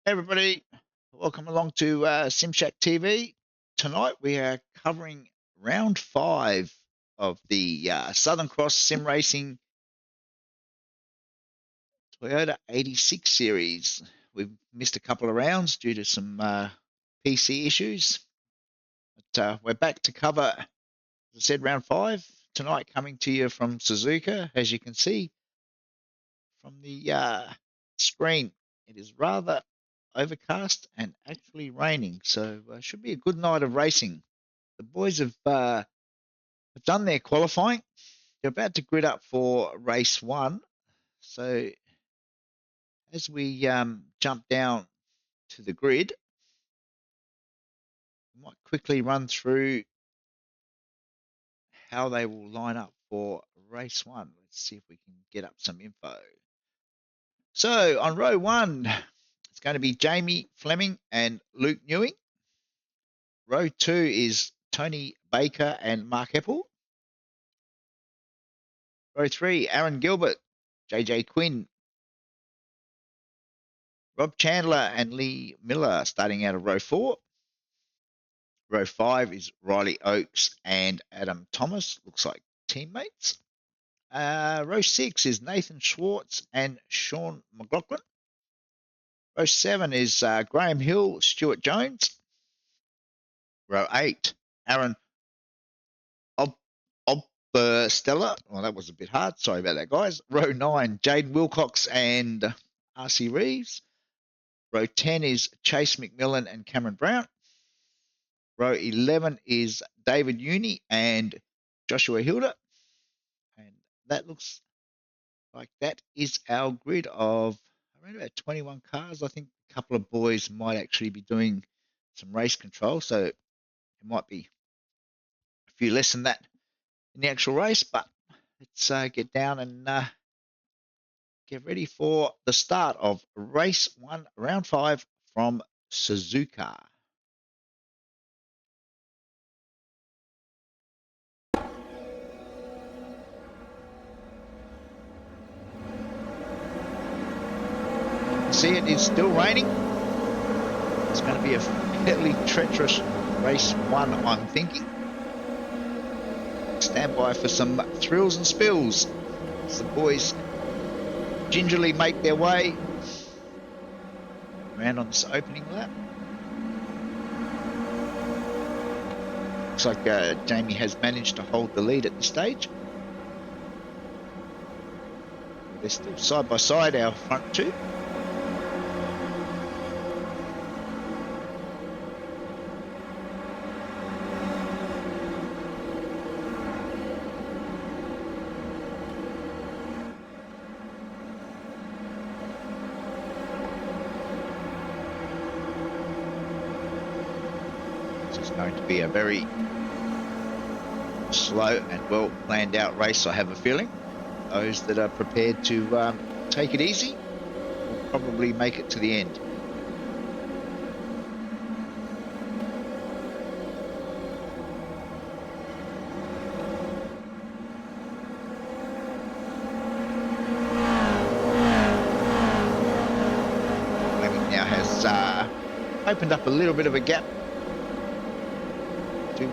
Hey everybody, welcome along to SimShack TV. Tonight we are covering round 5 of the Southern Cross Sim Racing Toyota 86 series. We've missed a couple of rounds due to some PC issues, but we're back to cover, as I said, round 5 tonight, coming to you from Suzuka. As you can see from the screen, it is rather overcast and actually raining, so should be a good night of racing. The boys have done their qualifying. They're about to grid up for race 1. So as we jump down to the grid, we might quickly run through how they will line up for race 1. Let's see if we can get up some info. So on row 1, it's going to be Jamie Fleming and Luke Newing. Row 2 is Tony Baker and Mark Eppel. Row 3, Aaron Gilbert, JJ Quinn, Rob Chandler and Lee Miller starting out of row 4. Row 5 is Riley Oakes and Adam Thomas, looks like teammates. Row 6 is Nathan Schwartz and Sean McLaughlin. Row 7 is Graham Hill, Stuart Jones. Row 8, Aaron Stella. Well, that was a bit hard. Sorry about that, guys. Row 9, Jaden Wilcox and RC Reeves. Row 10 is Chase McMillan and Cameron Brown. Row 11 is David Uni and Joshua Hilda. And that looks like that is our grid of around about 21 cars. I think a couple of boys might actually be doing some race control, so it might be a few less than that in the actual race, but let's get down and get ready for the start of race 1, round 5 from Suzuka. See, it is still raining. It's going to be a fairly treacherous race 1, I'm thinking. Stand by for some thrills and spills as the boys gingerly make their way around on this opening lap. Looks like Jamie has managed to hold the lead at this stage. They're still side by side, our front two. Going to be a very slow and well planned out race, I have a feeling. Those that are prepared to take it easy will probably make it to the end. Fleming now has opened up a little bit of a gap to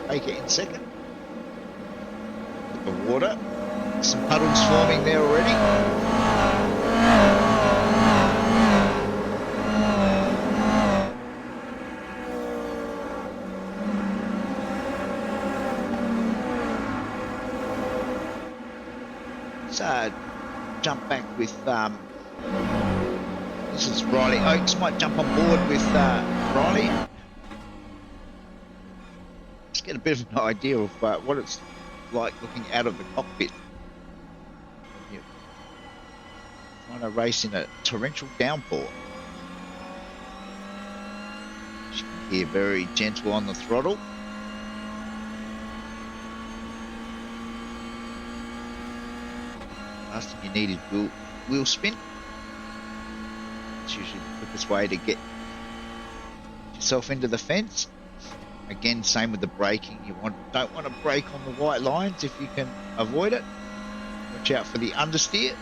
make it in second. The water, some puddles forming there already. So jump back with this is Riley Oakes, might jump on board with Riley. Get a bit of an idea of what it's like looking out of the cockpit. You're trying to race in a torrential downpour. You can hear very gentle on the throttle. Last thing you need is wheel spin. It's usually the quickest way to get yourself into the fence. Again, same with the braking. You don't want to brake on the white lines if you can avoid it. Watch out for the understeer.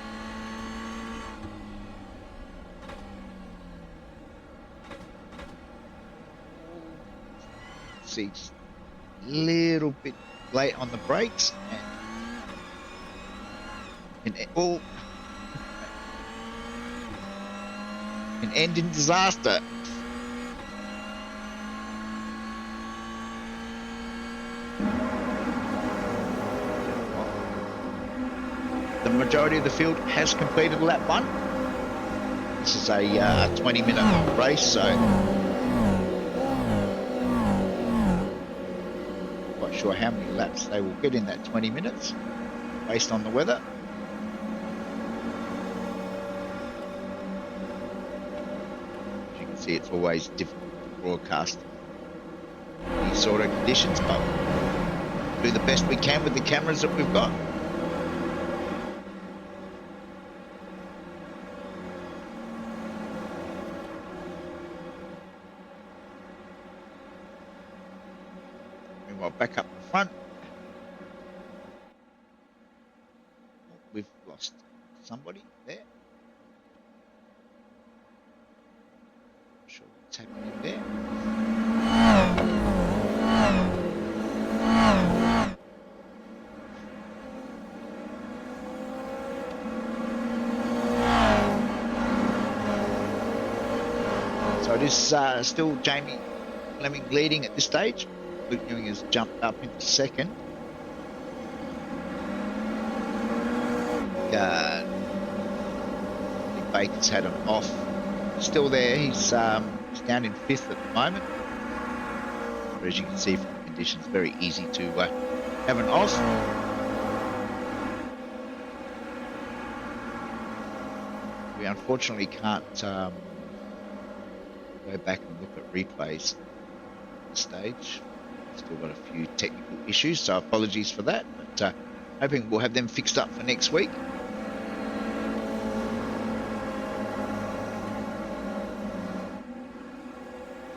see just a little bit late on the brakes and can end in disaster. The majority of the field has completed lap 1. This is a 20-minute race, so not quite sure how many laps they will get in that 20 minutes based on the weather. As you can see, it's always difficult to broadcast these sort of conditions, but we'll do the best we can with the cameras that we've got. Meanwhile, back up the front, we've lost somebody there. Not sure what's happening there. So it is still Jamie Fleming leading at this stage. Luke Ewing has jumped up into second. Nick Baker's had an off. Still there. He's down in 5th at the moment. But as you can see from the conditions, very easy to have an off. We unfortunately can't go back and look at replays at this stage. Still got a few technical issues, so apologies for that, but hoping we'll have them fixed up for next week.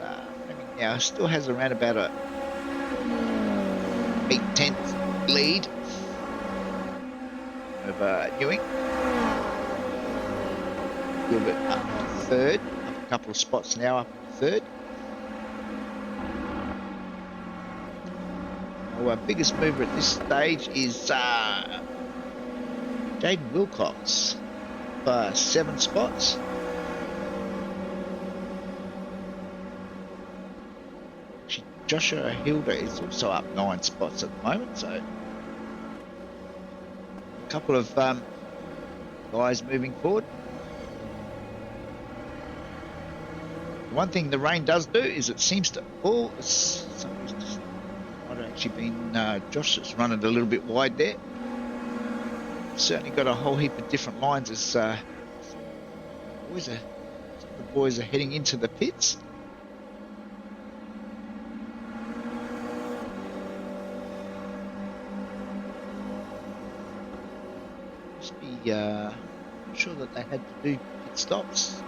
Fleming now still has around about a 8/10 lead over Ewing. Gilbert up to 3rd, up a couple of spots now, up to 3rd. Our biggest mover at this stage is Jaden Wilcox for 7 spots. Joshua Hilda is also up 9 spots at the moment, so a couple of guys moving forward. One thing the rain does do is it seems to all somebody's just might have actually been Josh that's running a little bit wide there. Certainly got a whole heap of different lines as some of the boys are heading into the pits. Must be not sure that they had to do pit stops.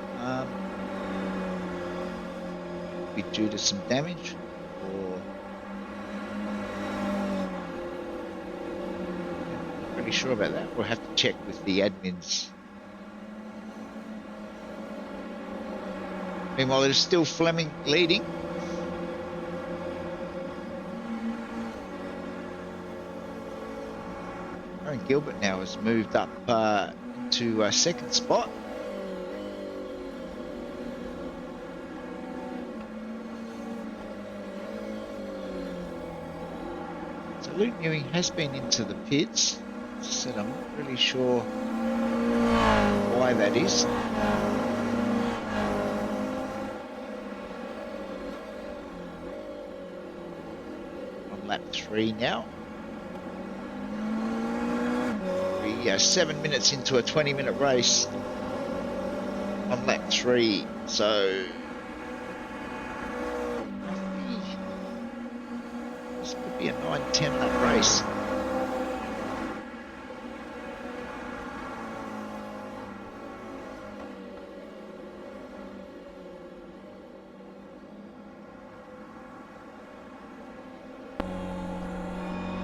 Be due to some damage, or not really sure about that. We'll have to check with the admins. Meanwhile, it is still Fleming leading. Aaron Gilbert now has moved up into 2nd spot. Luke Ewing has been into the pits. As I said, I'm not really sure why that is. On lap 3 now. We are 7 minutes into a 20-minute race on lap 3, so be a 9-10 lap race.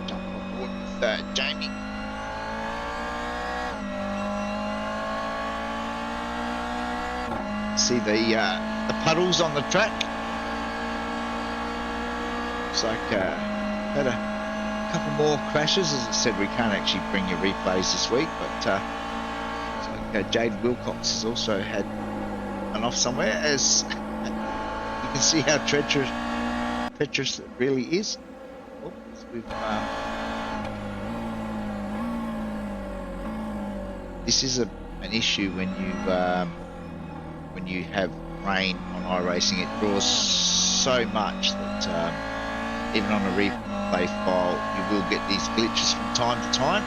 Jump on board with Jamie. See the puddles on the track. looks like had a couple more crashes. As I said, we can't actually bring you replays this week, but looks like Jade Wilcox has also had an off somewhere, as you can see how treacherous it really is. Oh, this is an issue when you have rain on iRacing. It draws so much that even on a replay file, you will get these glitches from time to time.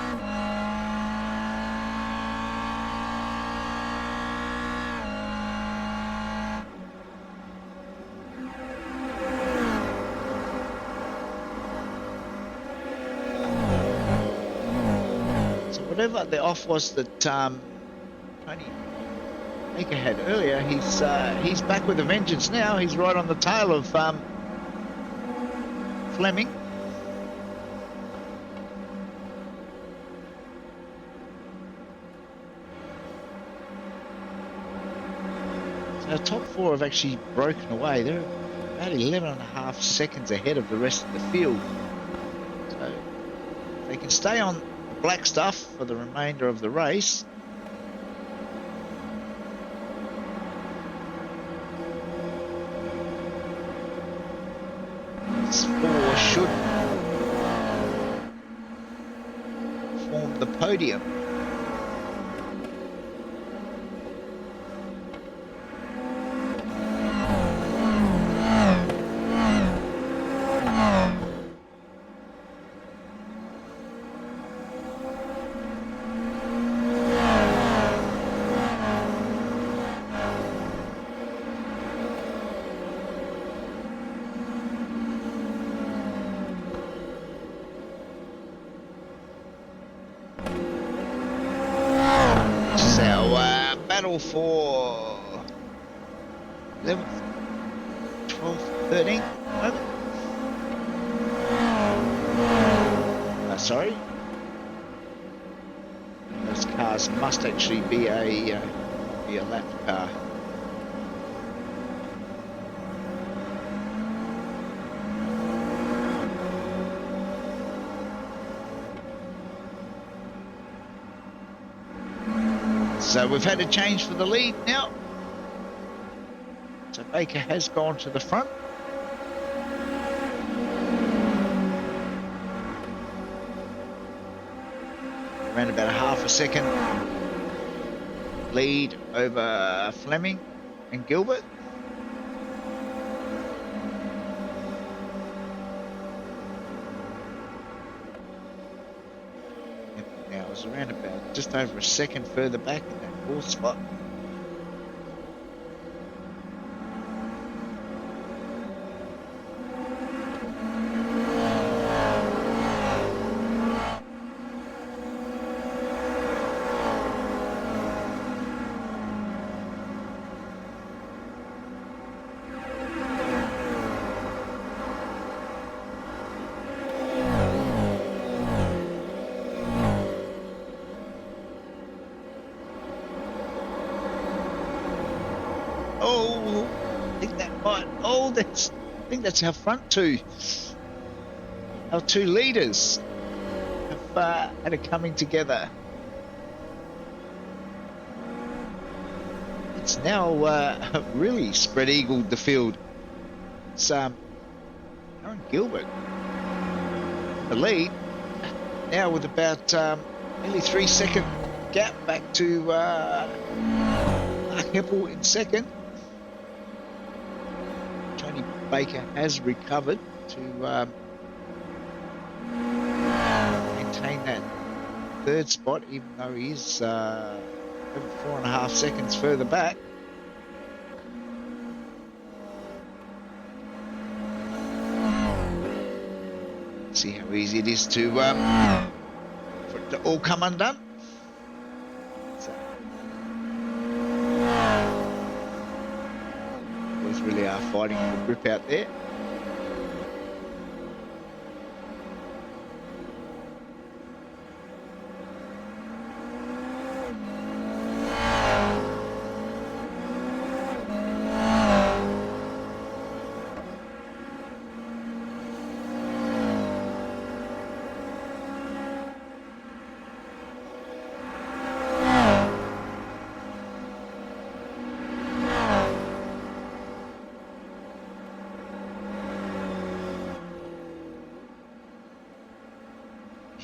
So whatever the off was that Tony Baker had earlier, he's back with a vengeance now. He's right on the tail of Fleming. So our top four have actually broken away. They're about 11.5 seconds ahead of the rest of the field. So if they can stay on the black stuff for the remainder of the race, four should form the podium. Battle for 11th, 12th, 13th moment. Sorry. Those cars must actually be a lap car. So we've had a change for the lead now. So Baker has gone to the front. Around about a half a second lead over Fleming and Gilbert. Now it's around about just over a second further back in that fourth spot. Oh, I think that might. Oh, I think that's our front two. Our two leaders have had a coming together. It's now really spread eagled the field. It's Aaron Gilbert, the lead, now with about nearly 3 second gap back to Mark Heppel in second. Tony Baker has recovered to maintain that third spot, even though he's over 4.5 seconds further back. See how easy it is to for it to all come undone. So, boys really are fighting for grip out there.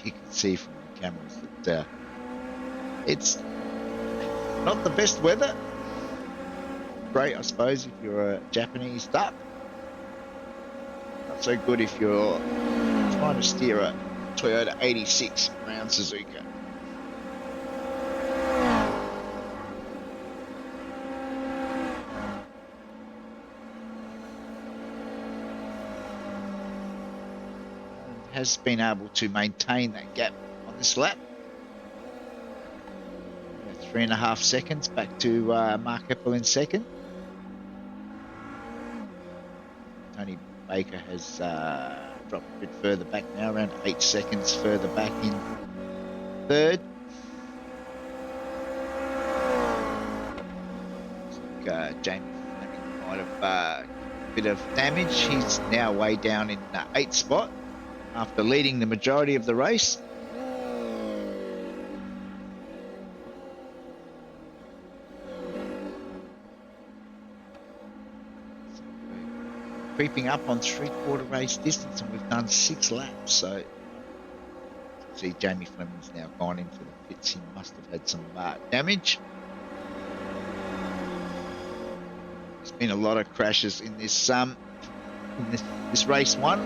you can see from the cameras that it's not the best weather. Great, I suppose, if you're a Japanese duck. Not so good if you're trying to steer a Toyota 86 Brown Suzuka. Has been able to maintain that gap on this lap. 3.5 seconds back to Mark Eppel in second. Tony Baker has dropped a bit further back now, around 8 seconds further back in third. Looks like Jamie Fleming might have a bit of damage. He's now way down in 8th spot after leading the majority of the race. Creeping up on 3/4 race distance, and we've done 6 laps. So, see, Jamie Fleming's now gone into the pits. He must have had some damage. There's been a lot of crashes in this this race one.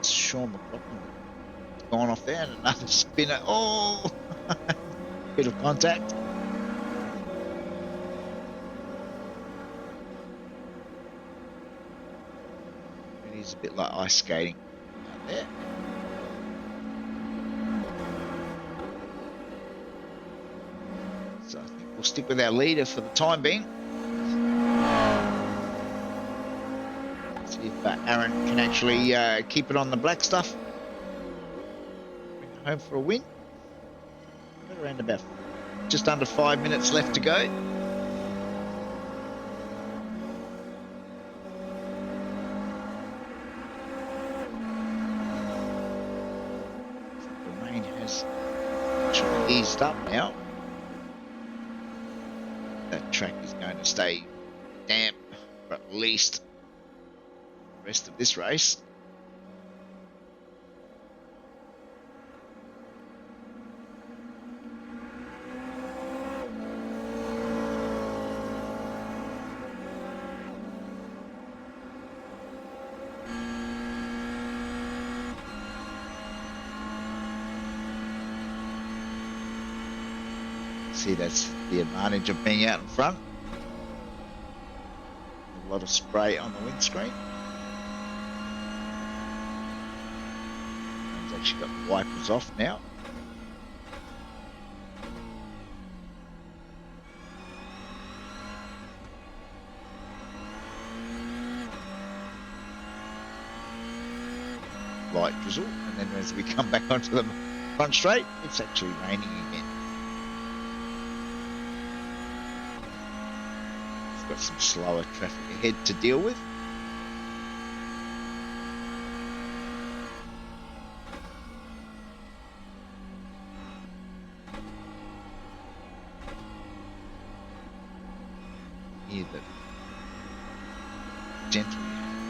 Sean McLaughlin gone off there, and another spinner. Oh, bit of contact. It is a bit like ice skating out there. So I think we'll stick with our leader for the time being. See if Aaron can actually keep it on the black stuff. Home for a win. Got around about just under 5 minutes left to go. The rain has actually eased up now. That track is going to stay damp for at least the rest of this race. See, that's the advantage of being out in front. A lot of spray on the windscreen. He's actually got the wipers off now. Light drizzle, and then as we come back onto the front straight, it's actually raining again. Got some slower traffic ahead to deal with. Here the gently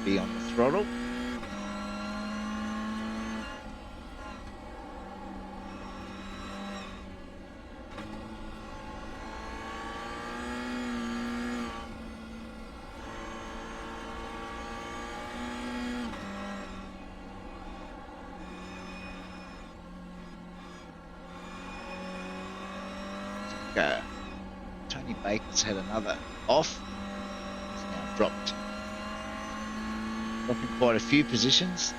be on the throttle. Tony Baker's had another off. He's now dropping quite a few positions.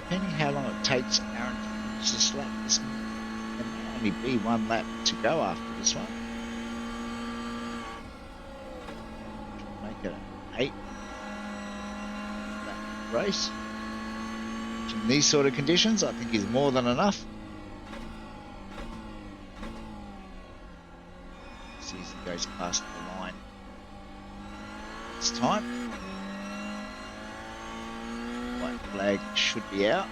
depending how long it takes Aaron to finish this lap, there may only be one lap to go after this one. Should make it an 8-lap race. Which in these sort of conditions, I think is more than enough. See as he goes past the line this time. White flag should be out.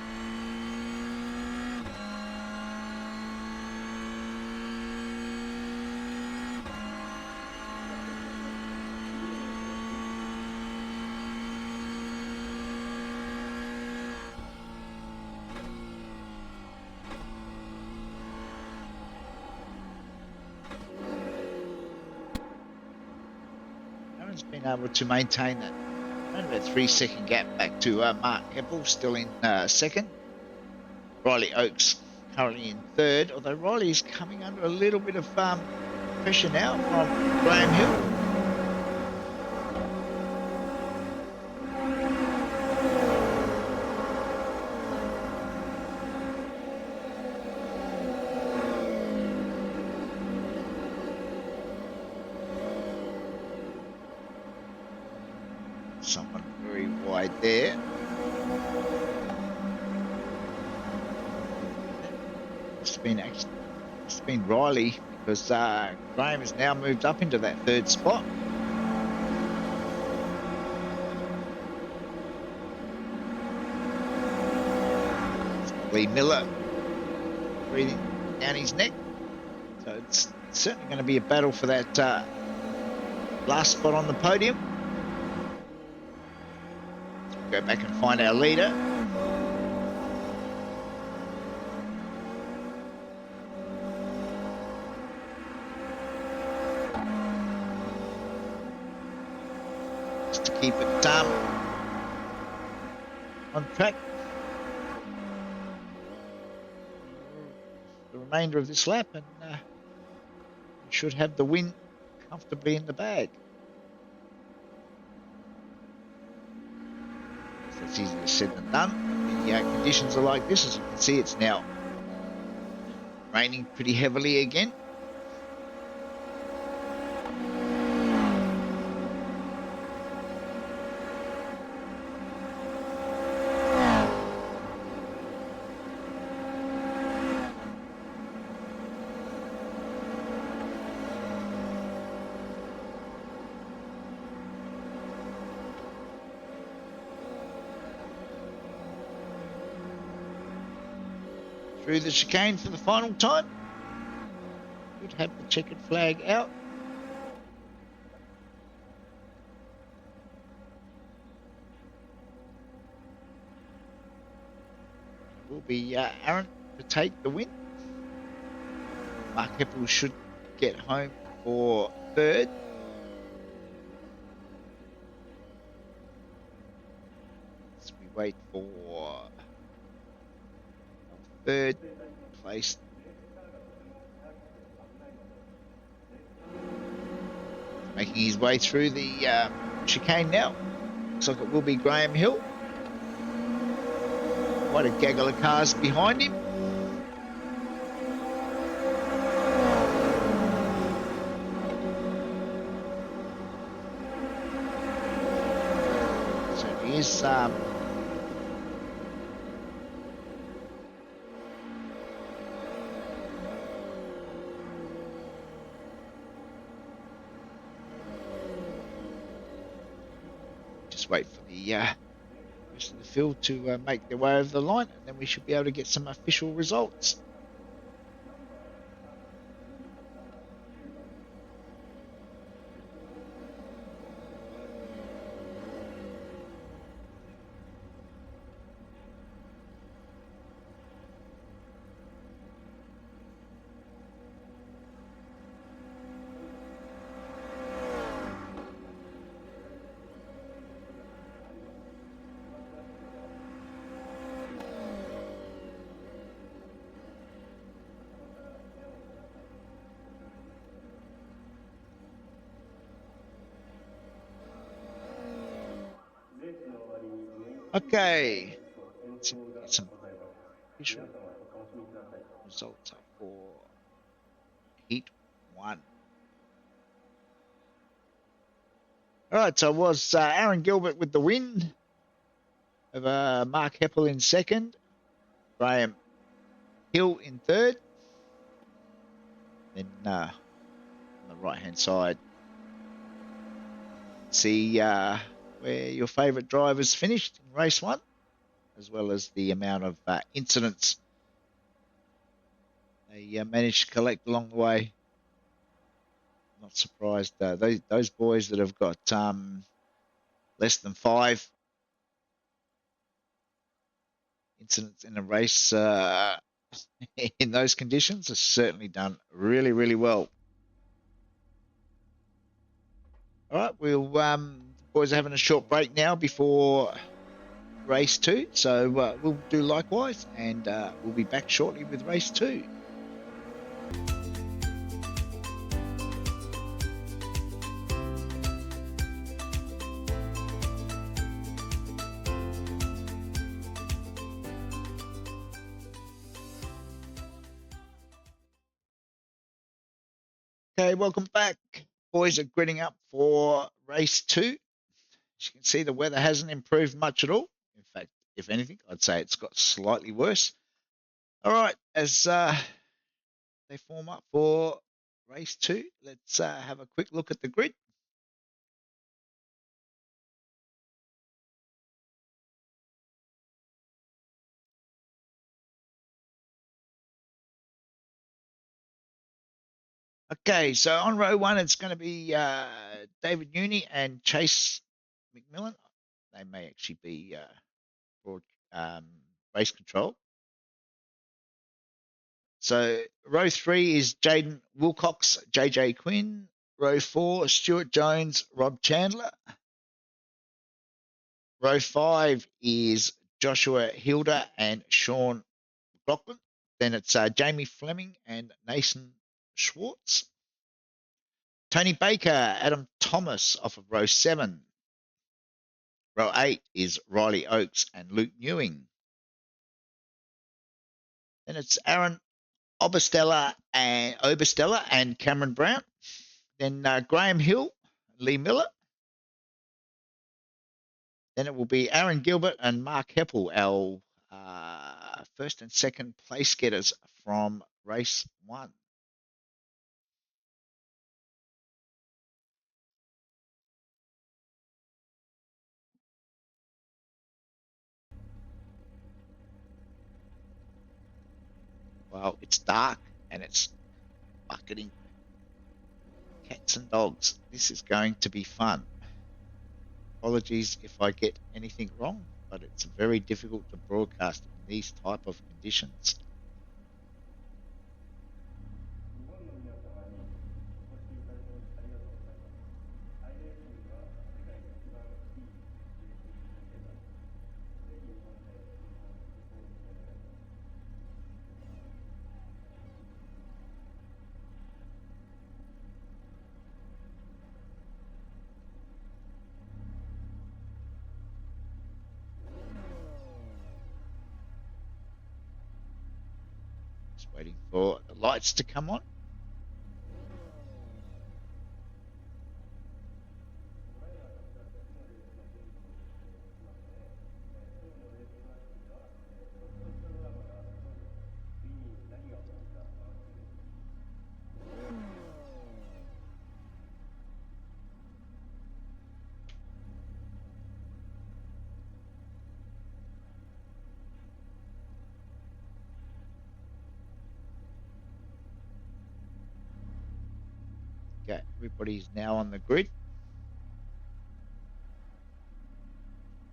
Aaron's been able to maintain that around about 3-second gap back to Mark Keppel, still in second. Riley Oakes currently in third, although Riley's coming under a little bit of pressure now from Graham Hill. Someone very wide there. It's been Riley, because Graham has now moved up into that third spot. Lee Miller breathing down his neck. So it's certainly going to be a battle for that last spot on the podium. Go back and find our leader. Just to keep it on track. The remainder of this lap, and we should have the win comfortably in the bag. It's easier said than done. The conditions are like this. As you can see, it's now raining pretty heavily again. Through the chicane for the final time. Should have the checkered flag out. It will be Aaron to take the win. Mark Heppel should get home for third. As we wait for third place. Making his way through the chicane now. Looks like it will be Graham Hill. Quite a gaggle of cars behind him. So he is wait for the rest of the field to make their way over the line, and then we should be able to get some official results. Okay, let's see if we get some official results up for Heat 1. All right, so it was Aaron Gilbert with the win over Mark Heppel in second, Graham Hill in third. Then on the right-hand side, see where your favourite drivers finished in race 1, as well as the amount of incidents they managed to collect along the way. Not surprised. Those boys that have got less than 5 incidents in a race in those conditions have certainly done really, really well. All right, we'll the boys are having a short break now before race 2, so we'll do likewise, and we'll be back shortly with race 2. Okay, welcome back. Boys are gritting up for race 2. As you can see, the weather hasn't improved much at all. In fact, if anything, I'd say it's got slightly worse. All right, as they form up for race 2, let's have a quick look at the grid. Okay, so on row 1, it's going to be David Uni and Chase McMillan. They may actually be for race control. So row 3 is Jaden Wilcox, JJ Quinn. Row 4, Stuart Jones, Rob Chandler. Row 5 is Joshua Hilda and Sean McLaughlin. Then it's Jamie Fleming and Nathan Schwartz. Tony Baker, Adam Thomas off of row 7. Row 8 is Riley Oakes and Luke Newing. Then it's Aaron Obersteller and Cameron Brown. Then Graham Hill, Lee Miller. Then it will be Aaron Gilbert and Mark Heppel, our first and second place getters from race 1. Well, it's dark and it's bucketing cats and dogs. This is going to be fun. Apologies if I get anything wrong, but it's very difficult to broadcast in these type of conditions. Just waiting for the lights to come on. Okay, everybody's now on the grid.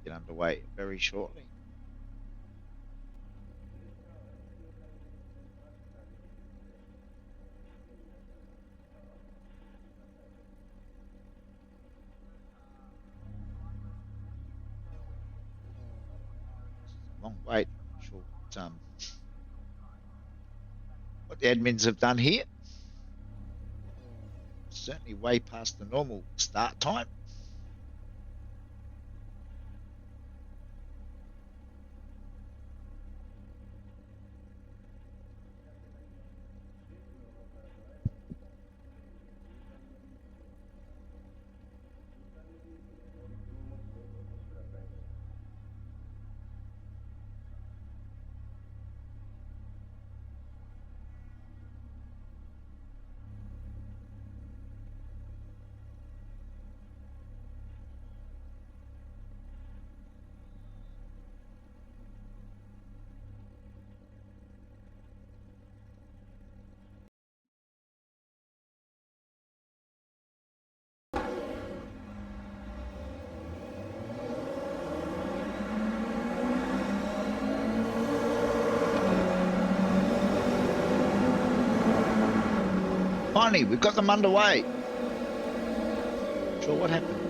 Get underway very shortly. Long wait. Not sure what the admins have done here. Certainly way past the normal start time. finally, we've got them underway. Not sure what happened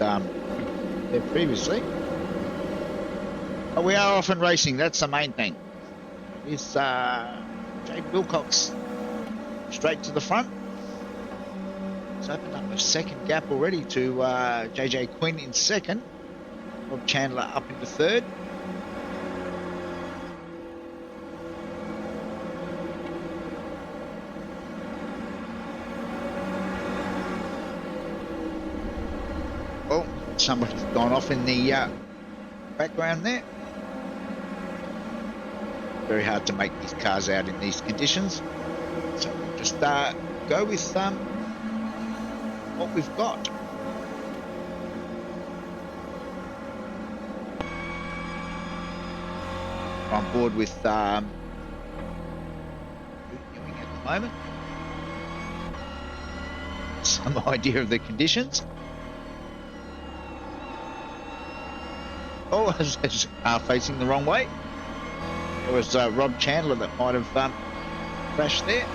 there previously. But we are off and racing. That's the main thing. It's Jade Wilcox straight to the front. He's opened up a second gap already to JJ Quinn in second. Rob Chandler up into third. Oh, somebody's gone off in the background there. Very hard to make these cars out in these conditions. So we'll just go with what we've got. We're on board with Ewing at the moment. Some idea of the conditions. Oh, there's a car facing the wrong way. It was Rob Chandler that might have crashed there.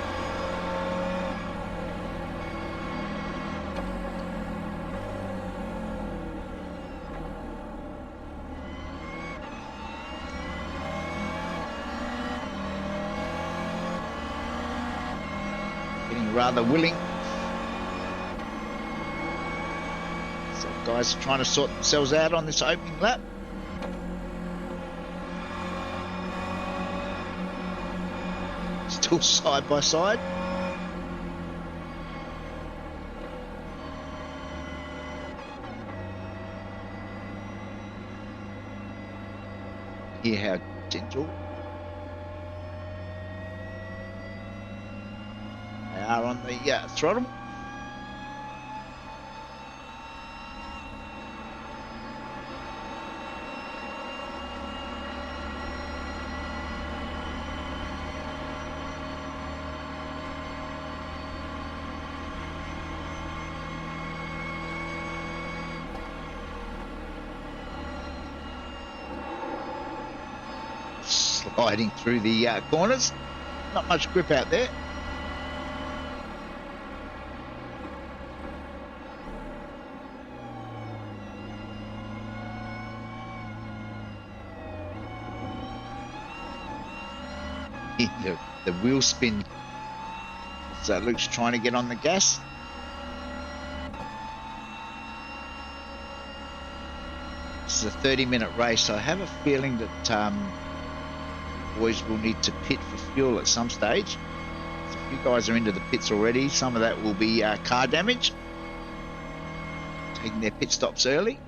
Getting rather willing. So guys are trying to sort themselves out on this opening lap. Still side by side. Hear how gentle they are on the throttle. Sliding through the corners. Not much grip out there. The wheel spin. So Luke's trying to get on the gas. This is a 30-minute race, so I have a feeling that boys will need to pit for fuel at some stage. So a few guys are into the pits already. Some of that will be car damage, taking their pit stops early.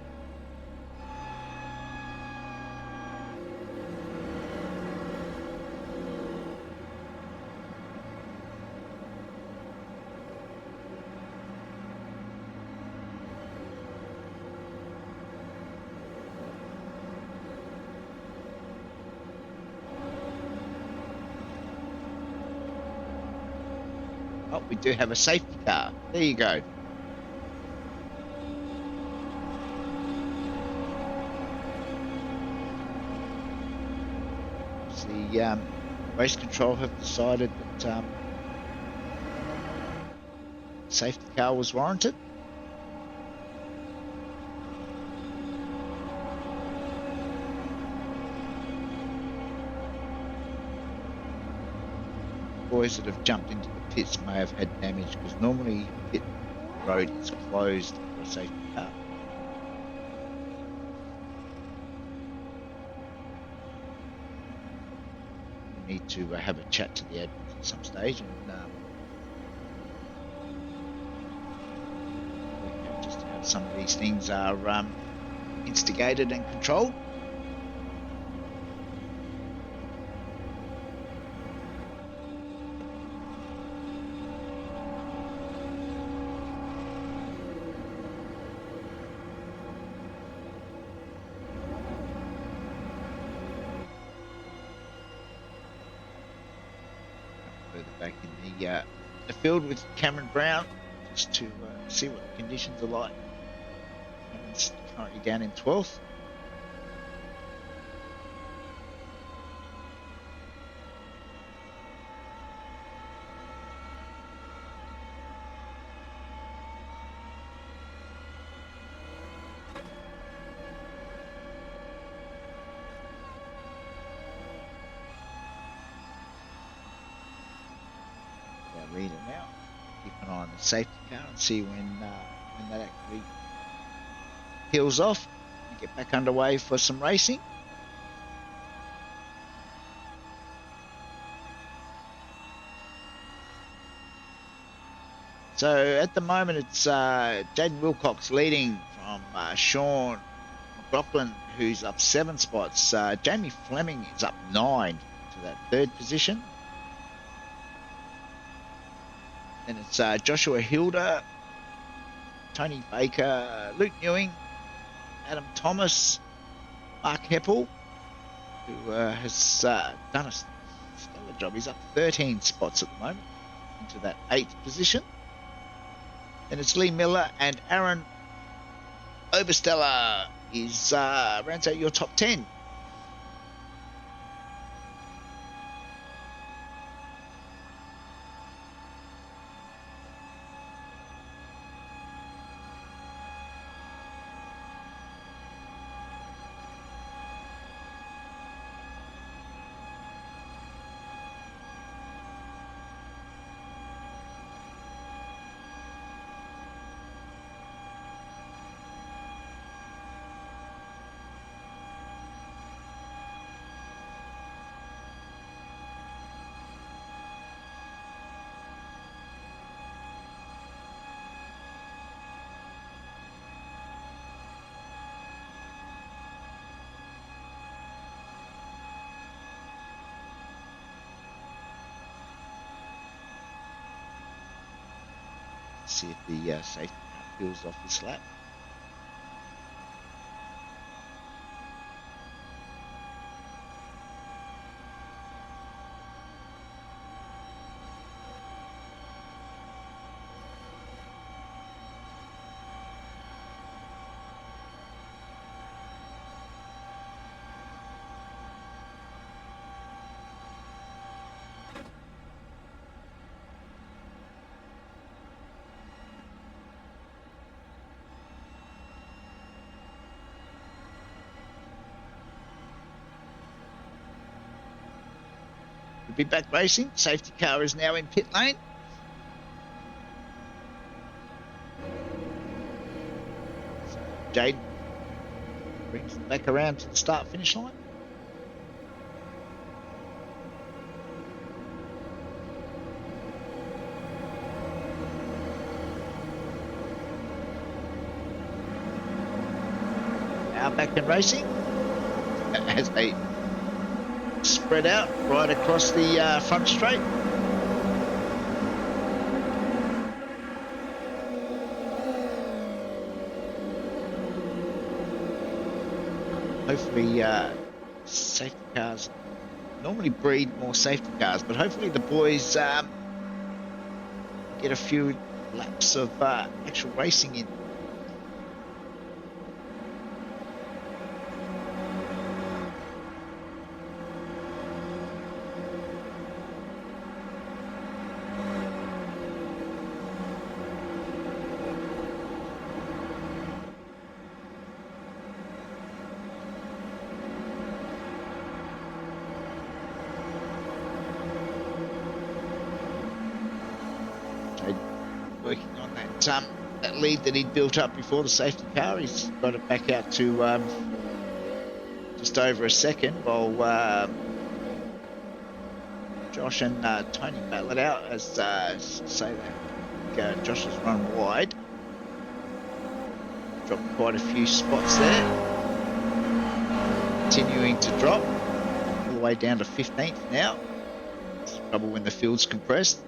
Oh, we do have a safety car. There you go. The race control have decided that safety car was warranted. Boys that have jumped into the pits may have had damage, because normally pit road is closed for a safety car. We need to have a chat to the admins at some stage and just how some of these things are instigated and controlled. Back in the field with Cameron Brown, just to see what the conditions are like. Cameron's currently down in 12th. eye on the safety car and see when that actually peels off and get back underway for some racing. So at the moment, it's Jaden Wilcox leading from Sean McLaughlin, who's up 7 spots. Jamie Fleming is up 9 to that 3rd position. Then it's Joshua Hilda, Tony Baker, Luke Newing, Adam Thomas, Mark Heppel, who has done a stellar job. He's up 13 spots at the moment into that 8th position. Then it's Lee Miller and Aaron Obersteller is rounds out your top 10. See if the safety car peels off this lap. We'll be back racing. Safety car is now in pit lane. So Jade brings them back around to the start-finish line. Now back in racing as they spread out right across the front straight. Hopefully safety cars normally breed more safety cars, but hopefully the boys get a few laps of actual racing in. Working on that lead that he'd built up before the safety car. He's got it back out to just over a second, while Josh and Tony battle it out as say that Josh has run wide, dropped quite a few spots there, continuing to drop all the way down to 15th now. It's trouble when the field's compressed.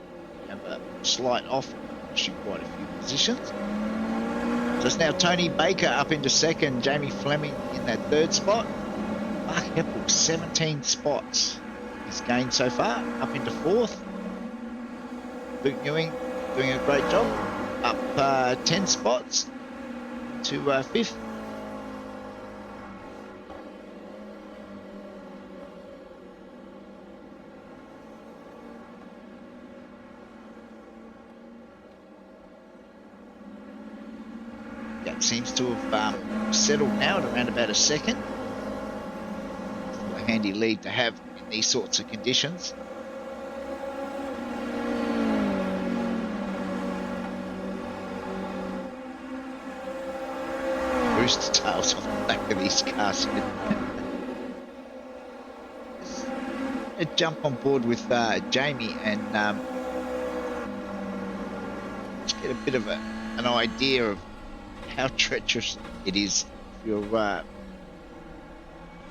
You have a slight off, actually quite a few positions. So it's now Tony Baker up into 2nd, Jamie Fleming in that 3rd spot. Mark Heppel, 17 spots he's gained so far, up into 4th. Luke Newing doing a great job, up 10 spots to 5th. Seems to have settled now at around about a second. Still a handy lead to have in these sorts of conditions. rooster tails off the back of these cars. Jump on board with Jamie and just get a bit of an idea of how treacherous it is if you're a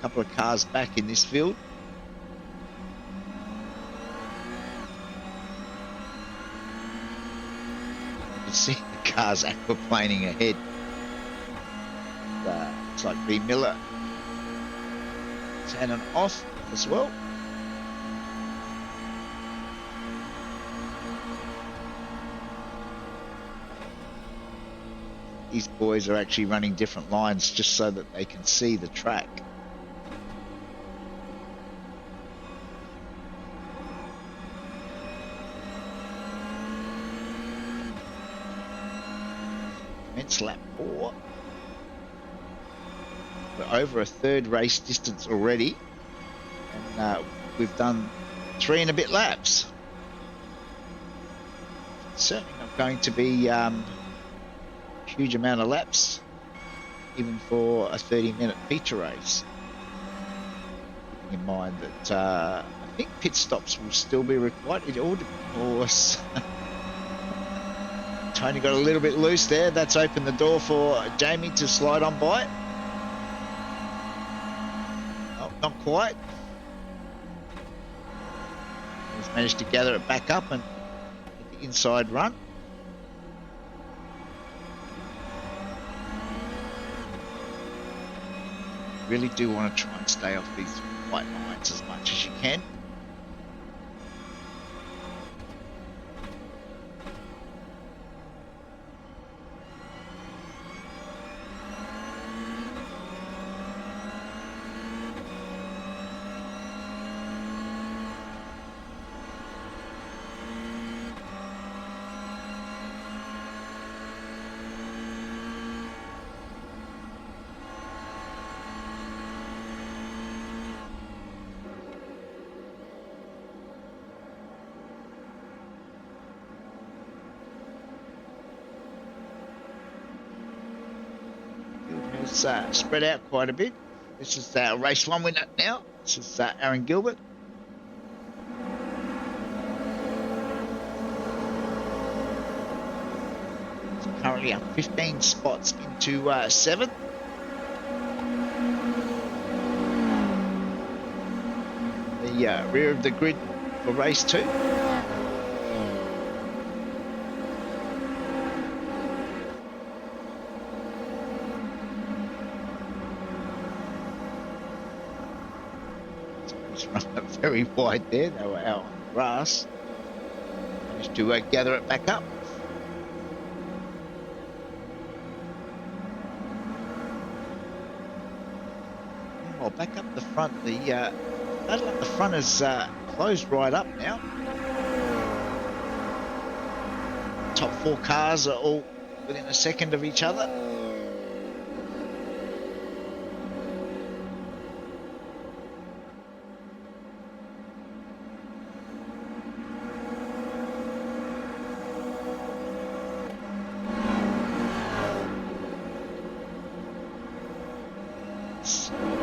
couple of cars back in this field. You can see the cars aquaplaning ahead. It's like B. Miller has had an off as well. These boys are actually running different lines just so that they can see the track. Commence lap 4. We're over a third race distance already, and we've done 3 and a bit laps. It's certainly not going to be huge amount of laps, even for a 30-minute feature race. Keeping in mind that I think pit stops will still be required. It all depends. Tony got a little bit loose there. That's opened the door for Jamie to slide on by. Oh, not quite. He's managed to gather it back up and get the inside run. Really do want to try and stay off these white lines as much as you can. Spread out quite a bit. This is race 1 winner now. This is Aaron Gilbert. He's currently up 15 spots into 7th. The rear of the grid for race 2. Very wide there. They were out on the grass. Managed to gather it back up. Well, back up the front. The battle up the front is closed right up now. Top 4 cars are all within a second of each other.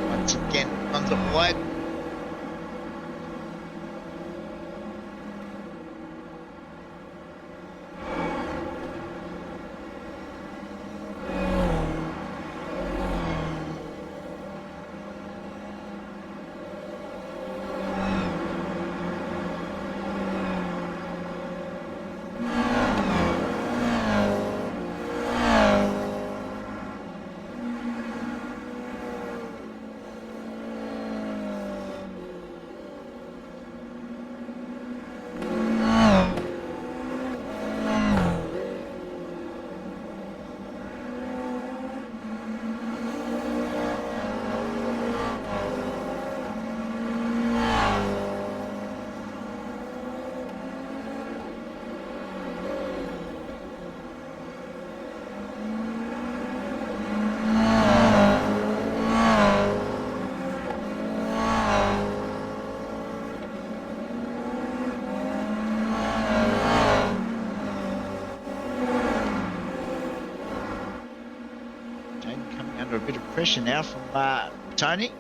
Once again, runs it wide. pressure now from Tony.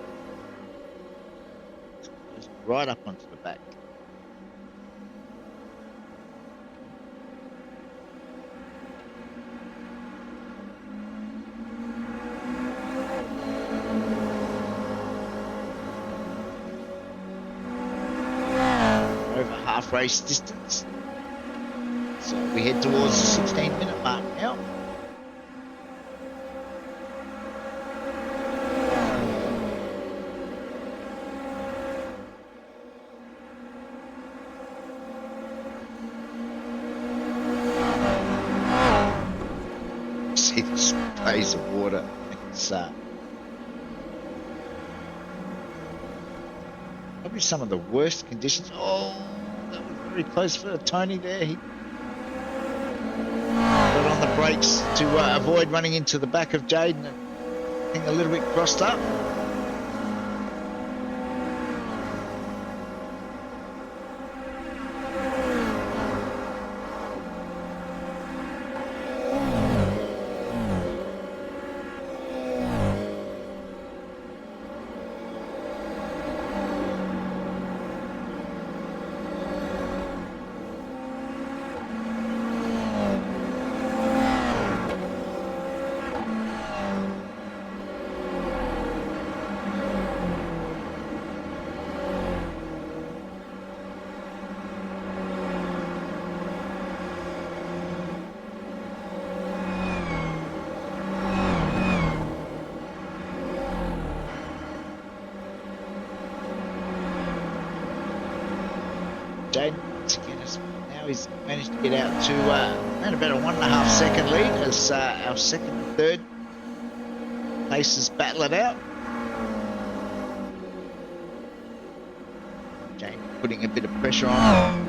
Closing right up onto the back. Over half race distance. So we head towards the 16-minute mark now. See the sprays of water. It's probably some of the worst conditions. Oh, that was very close for Tony there. He got on the brakes to avoid running into the back of Jaden and getting a little bit crossed up. Jaden once again now he's managed to get out to around about a 1.5 second lead as our second and third places battle it out. Jaden putting a bit of pressure on.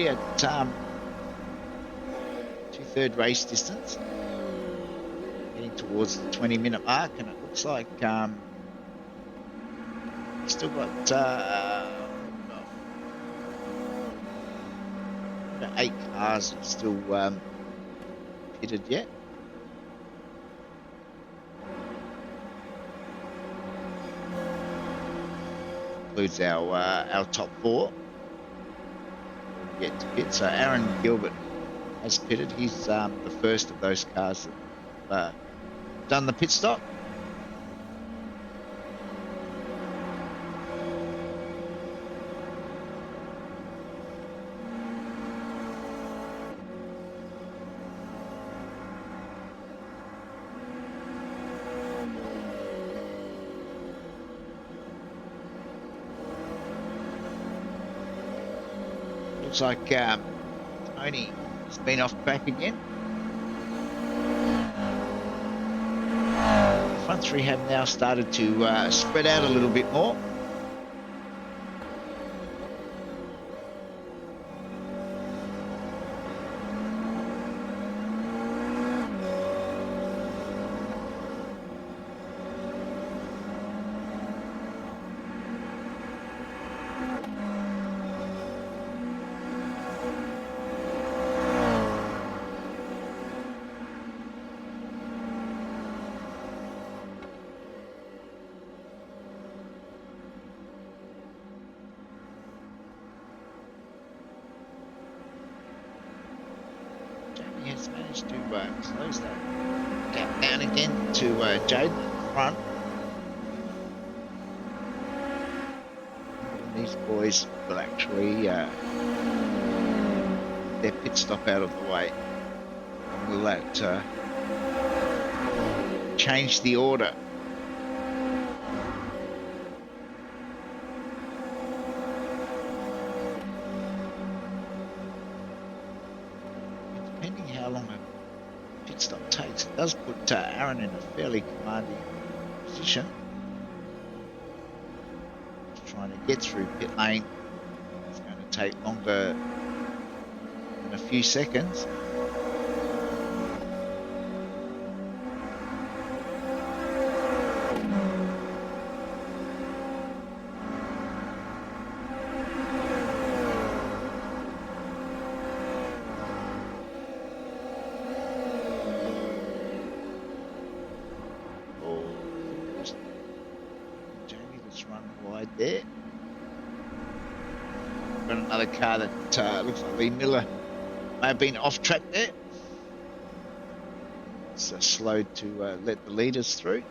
At 2/3 race distance, getting towards the 20-minute mark, and it looks like we've still got about 8 cars still pitted yet. Includes our top 4. Yet to pit. So Aaron Gilbert has pitted. He's the first of those cars that done the pit stop. Looks like Tony has been off track again. front three have now started to spread out a little bit more. Has managed to close that gap down again to Jaden in the front. And these boys will actually their pit stop out of the way. And will that change the order? Depending how long a pit stop takes, it does put Aaron in a fairly commanding position. Just trying to get through pit lane. It's going to take longer than a few seconds. There. Got another car that looks like Lee Miller may have been off track there. It's slowed to let the leaders through.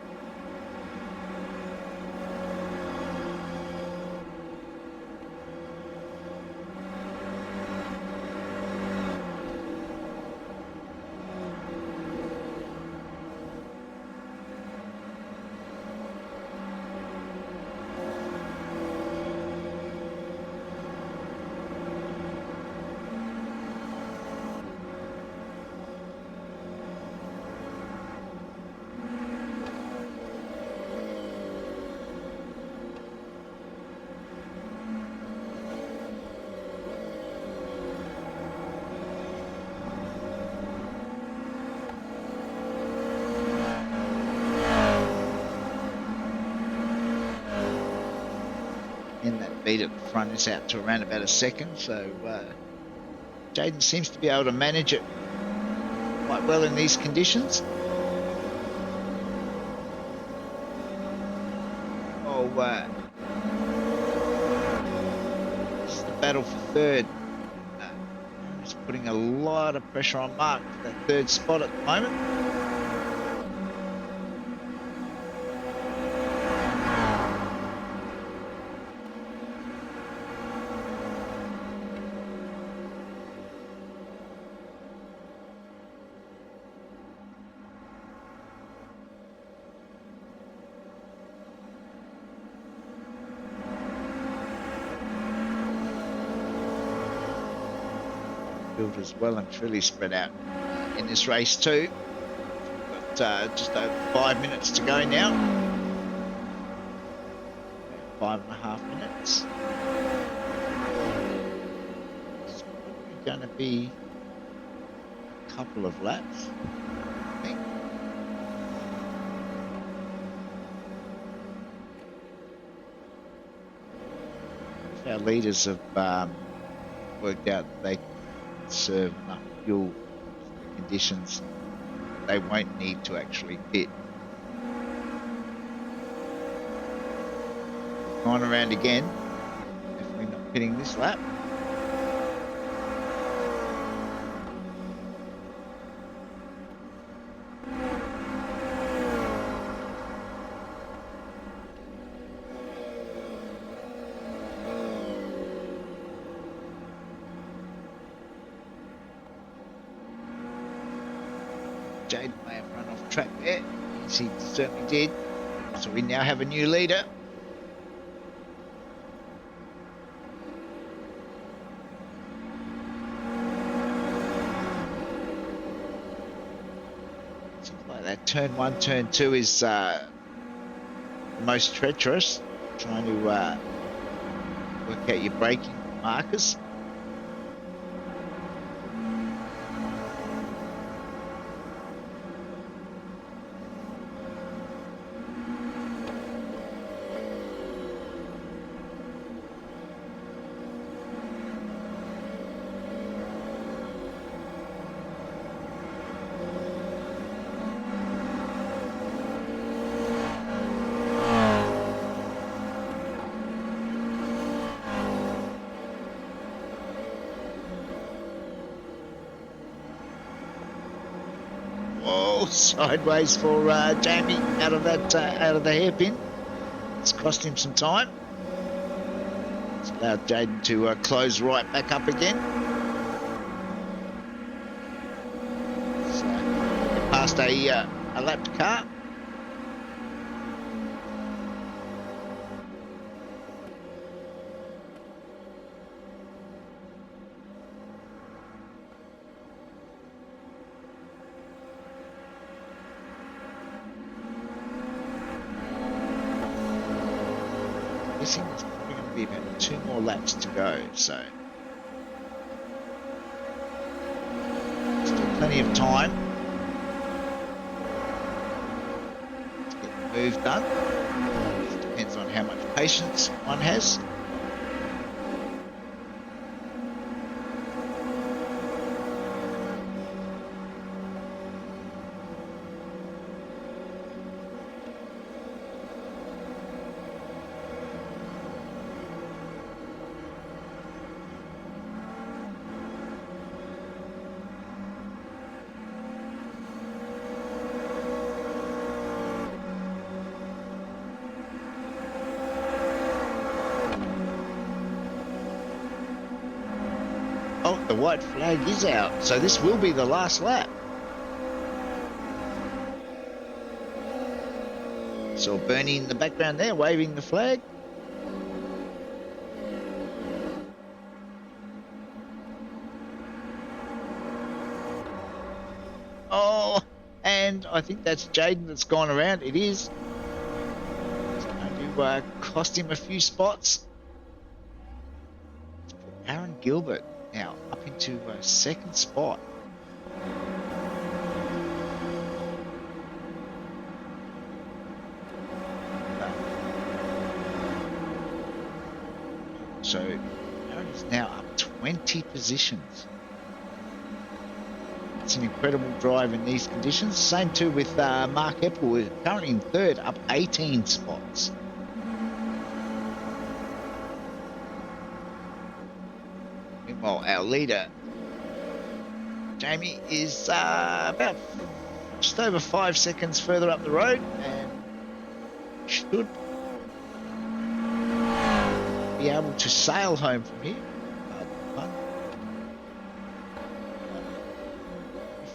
And that beat at the front is out to around about a second, so Jaden seems to be able to manage it quite well in these conditions. This is the battle for third. He's putting a lot of pressure on Mark for that third spot at the moment. As well and truly spread out in this race too. Got just over 5 minutes to go now. 5.5 minutes. It's probably going to be a couple of laps, I think. If our leaders have worked out that they serve enough fuel for the conditions, they won't need to actually pit. Gone around again, definitely not pitting this lap. Jade may have run off track there. Yes, he certainly did. So we now have a new leader. Seems like that turn one, turn two is most treacherous, trying to work out your braking markers. Whoa, sideways for Jamie out of the hairpin. It's cost him some time. It's allowed Jaden to close right back up again. So, past a lapped car. Guessing there's probably going to be about 2 more laps to go, so still plenty of time to get the move done. It depends on how much patience one has. Oh, the white flag is out, so this will be the last lap. Saw Bernie in the background there waving the flag. Oh, and I think that's Jaden that's gone around. It is. It's going to cost him a few spots. Let's put Aaron Gilbert now up into second spot. So Aaron is now up 20 positions. It's an incredible drive in these conditions. Same too with Mark Eppel, currently in third, up 18 spots. Meanwhile, our leader, Jamie, is about just over 5 seconds further up the road and should be able to sail home from here.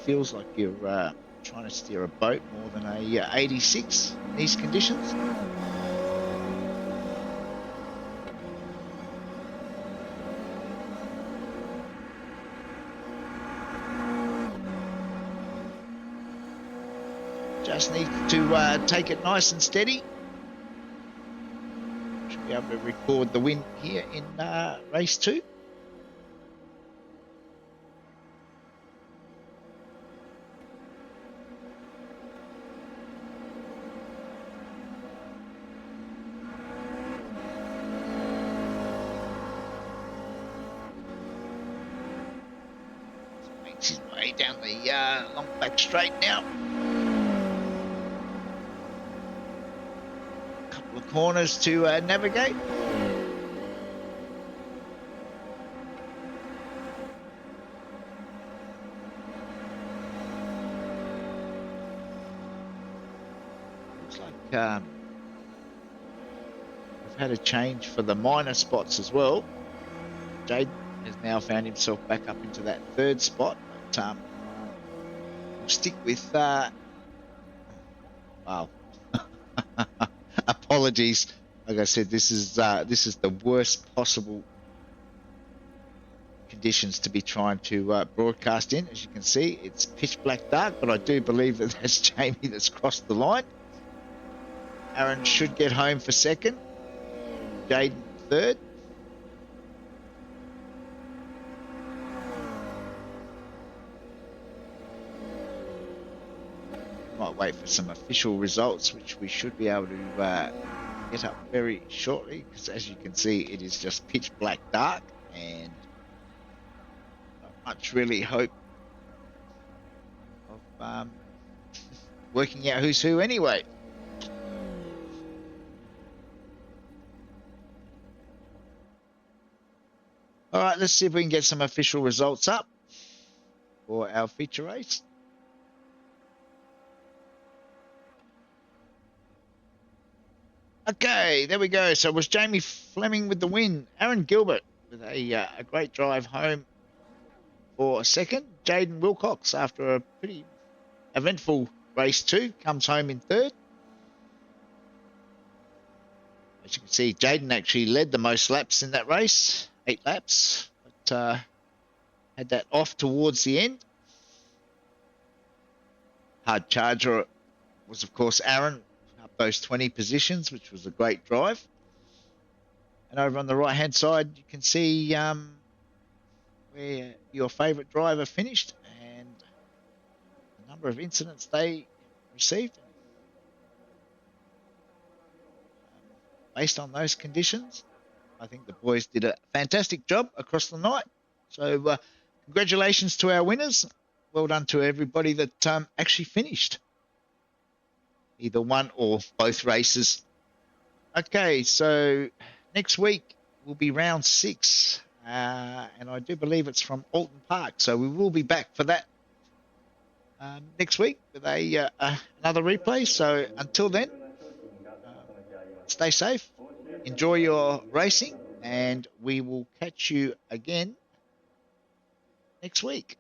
Feels like you're trying to steer a boat more than a 86 in these conditions. Just need to take it nice and steady. Should be able to record the win here in race 2. Makes his way down the long back straight now. Couple of corners to navigate. Looks like we've had a change for the minor spots as well. Jade has now found himself back up into that third spot, but we'll stick with wow. Apologies. Like I said, this is the worst possible conditions to be trying to broadcast in. As you can see, it's pitch black dark, but I do believe that that's Jamie that's crossed the line. Aaron should get home for second. Jaden third. Might wait for some official results, which we should be able to get up very shortly, because as you can see, it is just pitch black dark and not much really hope of working out who's who anyway. All right, let's see if we can get some official results up for our feature race. Okay, there we go. So it was Jamie Fleming with the win. Aaron Gilbert with a great drive home for second. Jaden Wilcox, after a pretty eventful race two, comes home in third. As you can see, Jaden actually led the most laps in that race, 8 laps, but had that off towards the end. Hard charger was, of course, Aaron, up those 20 positions, which was a great drive. And over on the right-hand side, you can see where your favourite driver finished and the number of incidents they received. Based on those conditions, I think the boys did a fantastic job across the night. So congratulations to our winners. Well done to everybody that actually finished either one or both races. Okay, so next week will be round 6, and I do believe it's from Alton Park. So we will be back for that next week with another replay. So until then, um, stay safe, enjoy your racing, and we will catch you again next week.